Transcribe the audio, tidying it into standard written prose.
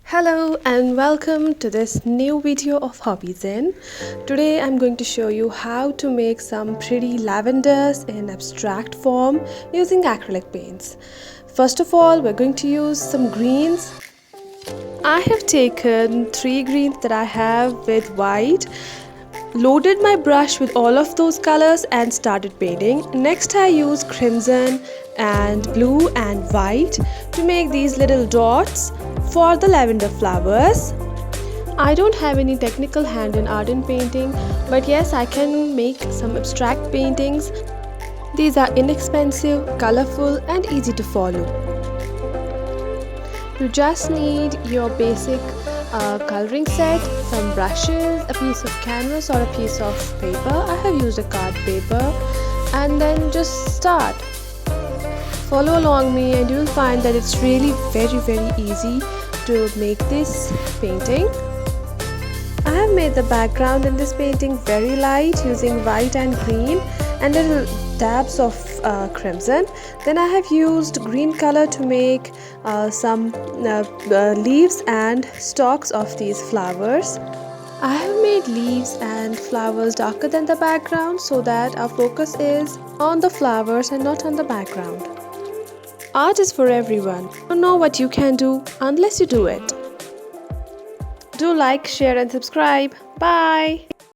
Hello and welcome to this new video of Hobbies In. Today I'm going to show you how to make some pretty lavenders in abstract form using acrylic paints. First of all, we're going to use some greens. I have taken 3 greens that I have with white, loaded my brush with all of those colors and started painting. Next I used crimson and blue and white to make these little dots for the lavender flowers. I don't have any technical hand in art and painting, but yes, I can make some abstract paintings. These are inexpensive, colorful and easy to follow. You just need your basic coloring set, some brushes, a piece of canvas or a piece of paper. I have used a card paper, and then just start. Follow along me and you will find that it's really very easy to make this painting. I have made the background in this painting very light using white and green and little dabs of crimson. Then I have used green color to make some leaves and stalks of these flowers. I have made leaves and flowers darker than the background so that our focus is on the flowers and not on the background. Art is for everyone. You don't know what you can do unless you do it. Do like, share and subscribe. Bye.